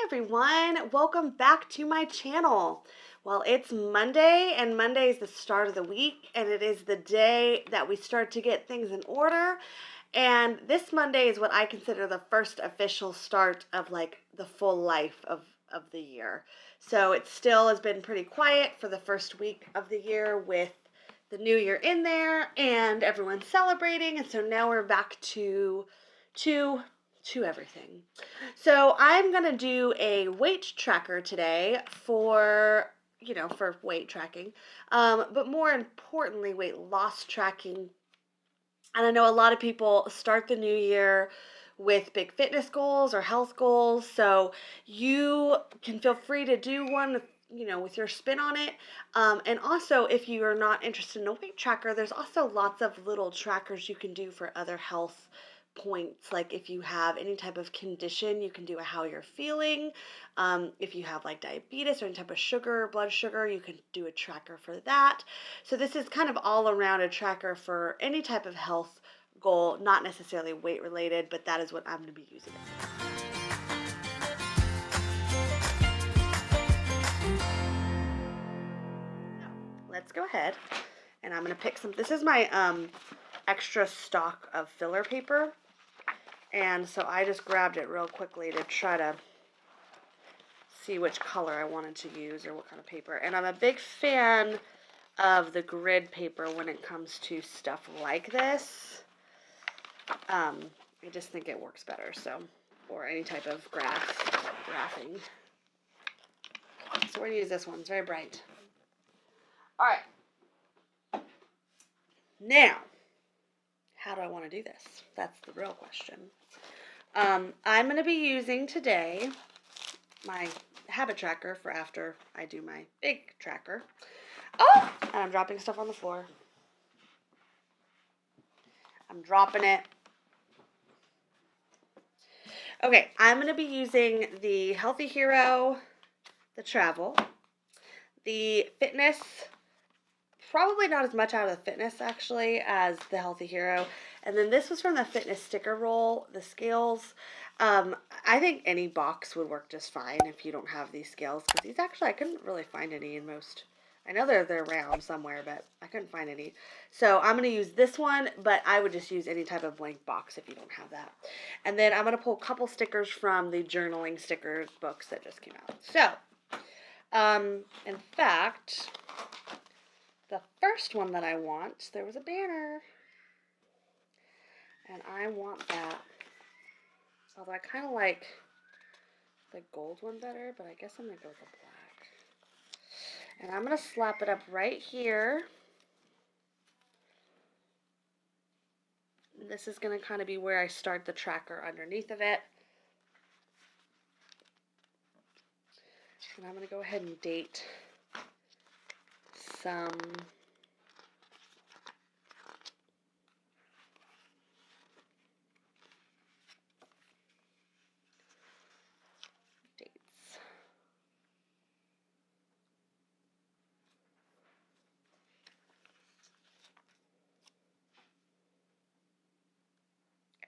everyone, welcome back to my channel. Well, it's Monday and Monday is the start of the week and it is the day that we start to get things in order. And this Monday is what I consider the first official start of like the full life of the year. So it still has been pretty quiet for the first week of the year with the new year in there and everyone's celebrating. And so now we're back to everything. So I'm going to do a weight tracker today for weight tracking, but more importantly, weight loss tracking. And I know a lot of people start the new year with big fitness goals or health goals, so you can feel free to do one with your spin on it. And also, if you are not interested in a weight tracker, there's also lots of little trackers you can do for other health points. Like if you have any type of condition, you can do a how you're feeling. If you have like diabetes or any type of blood sugar, you can do a tracker for that. So this is kind of all around a tracker for any type of health goal, not necessarily weight related, but that is what I'm going to be using it for. Let's go ahead and I'm going to pick some. This is my extra stock of filler paper. And so I just grabbed it real quickly to try to see which color I wanted to use or what kind of paper. And I'm a big fan of the grid paper when it comes to stuff like this. I just think it works better. So, or any type of graphing. So we're going to use this one. It's very bright. All right. Now, how do I want to do this? That's the real question. I'm going to be using today my habit tracker for after I do my big tracker. Oh, and I'm dropping stuff on the floor. I'm dropping it. Okay, I'm going to be using the Healthy Hero, the Travel, the Fitness, probably not as much out of the Fitness actually as the Healthy Hero. And then this was from the Fitness sticker roll, the scales. I think any box would work just fine if you don't have these scales. Because these actually, I couldn't really find any in most. I know they're around somewhere, but I couldn't find any. So I'm going to use this one, but I would just use any type of blank box if you don't have that. And then I'm going to pull a couple stickers from the journaling stickers books that just came out. So, in fact, the first one that I want, there was a banner. And I want that. Although I kind of like the gold one better, but I guess I'm going to go with the black. And I'm going to slap it up right here. And this is going to kind of be where I start the tracker underneath of it. And I'm going to go ahead and date some dates.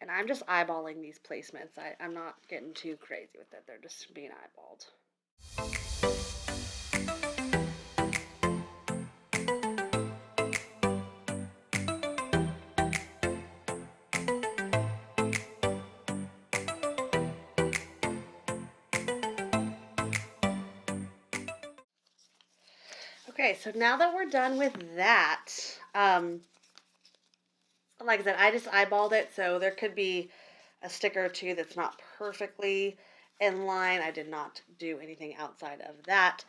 And I'm just eyeballing these placements. I'm not getting too crazy with it. They're just being eyeballed. Okay, so now that we're done with that, like I said, I just eyeballed it, so there could be a sticker or two that's not perfectly in line. I did not do anything outside of that,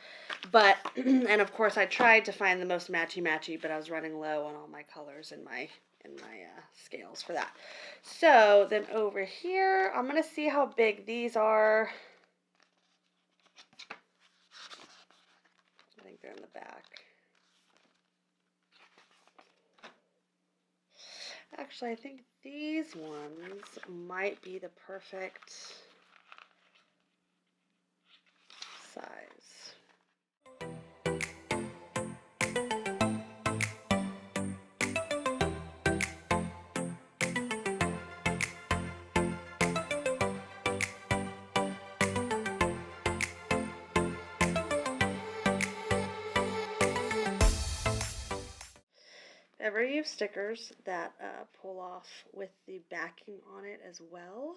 but, and of course I tried to find the most matchy-matchy, but I was running low on all my colors in my scales for that. So then over here, I'm going to see how big these are. I think they're in the back. Actually, I think these ones might be the perfect size. ever use stickers that pull off with the backing on it as well,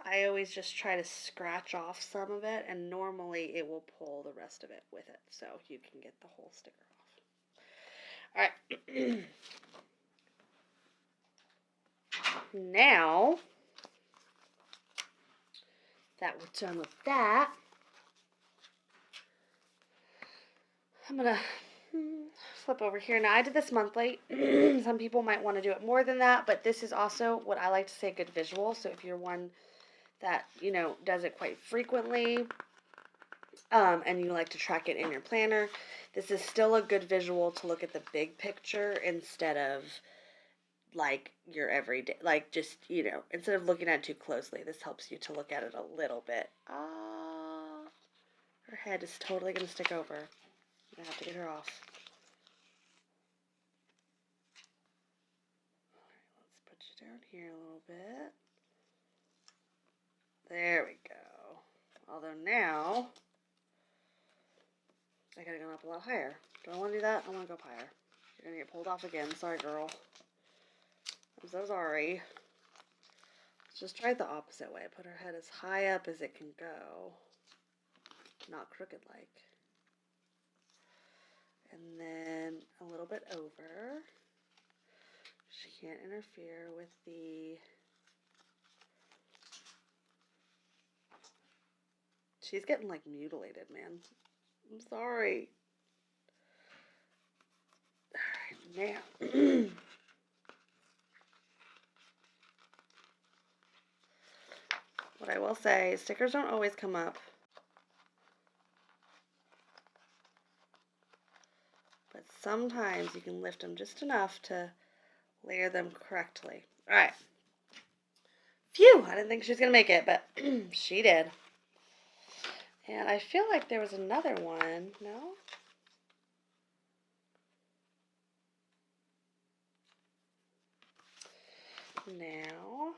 I always just try to scratch off some of it, and normally it will pull the rest of it with it, so you can get the whole sticker off. Alright. Now that we're done with that, I'm going to flip over here. Now, I did this monthly. Some people might want to do it more than that, but this is also what I like to say a good visual. So if you're one that, you know, does it quite frequently, and you like to track it in your planner, this is still a good visual to look at the big picture instead of like your everyday, like just, you know, instead of looking at it too closely. This helps you to look at it a little bit. Her head is totally going to stick over. I have to get her off. Alright, let's put you down here a little bit. There we go. Although now, I gotta go up a lot higher. Do I want to do that? I want to go up higher. You're gonna get pulled off again. Sorry, girl. I'm so sorry. Let's just try it the opposite way. Put her head as high up as it can go. Not crooked like. And then a little bit over. She can't interfere with the... She's getting like mutilated, man. I'm sorry. Alright, now. What I will say, stickers don't always come up. But sometimes you can lift them just enough to layer them correctly. Alright. Phew! I didn't think she was going to make it, but she did. And I feel like there was another one. No? Now...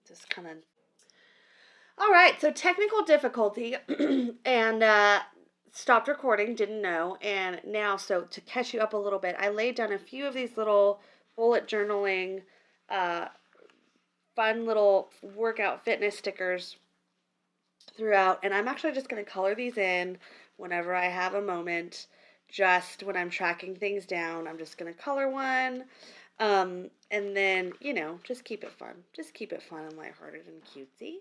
just kind of... Alright, so technical difficulty, and stopped recording, didn't know, and now, so to catch you up a little bit, I laid down a few of these little bullet journaling, fun little workout fitness stickers throughout, and I'm actually just going to color these in whenever I have a moment, just when I'm tracking things down. I'm just going to color one, and then, you know, just keep it fun. Just keep it fun and lighthearted and cutesy.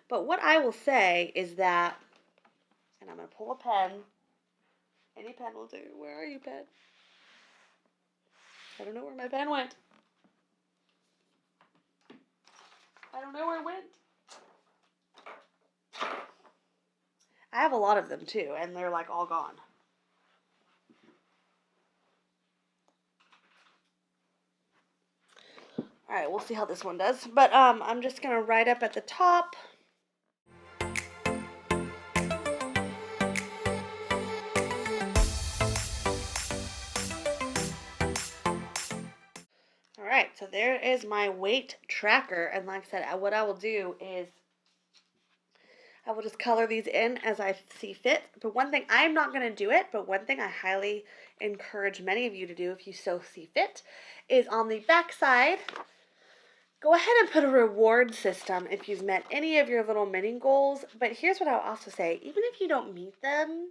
But what I will say is that, and I'm going to pull a pen. Any pen will do. Where are you, pen? I don't know where my pen went. I don't know where it went. I have a lot of them too, and they're like all gone. Alright, we'll see how this one does. But I'm just going to write up at the top. Alright, so there is my weight tracker. And like I said, what I will do is I will just color these in as I see fit. But one thing, I'm not going to do it, but one thing I highly encourage many of you to do if you so see fit is on the back side, go ahead and put a reward system if you've met any of your little mini goals. But here's what I'll also say, even if you don't meet them,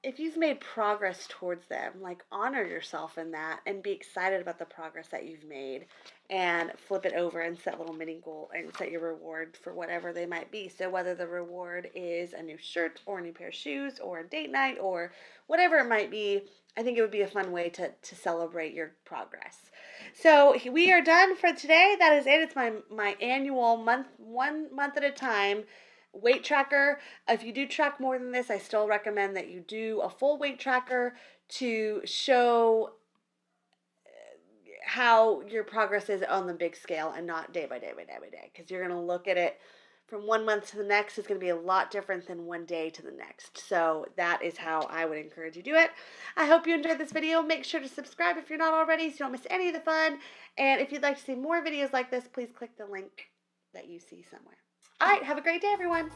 if you've made progress towards them, like honor yourself in that and be excited about the progress that you've made and flip it over and set a little mini goal and set your reward for whatever they might be. So whether the reward is a new shirt or a new pair of shoes or a date night or whatever it might be, I think it would be a fun way to celebrate your progress. So we are done for today. That is it. It's my annual one month at a time weight tracker. If you do track more than this, I still recommend that you do a full weight tracker to show how your progress is on the big scale and not day by day by day by day, because you're going to look at it from 1 month to the next. It's going to be a lot different than one day to the next. So that is how I would encourage you to do it. I hope you enjoyed this video. Make sure to subscribe if you're not already so you don't miss any of the fun. And if you'd like to see more videos like this, please click the link that you see somewhere. All right, have a great day, everyone.